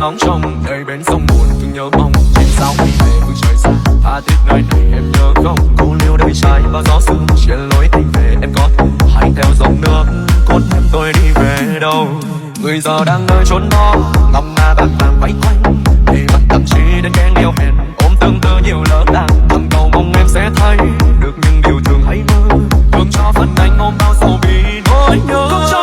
nóng trong đây bên sông buồn thương nhớ mong trên sao đi về phương trời xa tha thiết nơi này em nhớ không cô liêu đời trai và gió sương trên lối anh về em có thể hãy theo dòng nước cuốn em tôi đi về đâu người giờ đang nơi chốn đó ngọc ngà bạc vàng quay quanh để bắt tâm trí đến ghen yêu hẹn ôm tương tư nhiều lỡ đàng thầm cầu mong em sẽ thấy được những điều thường hay mơ thương cho phần anh ôm bao sầu vì nỗi nhớ.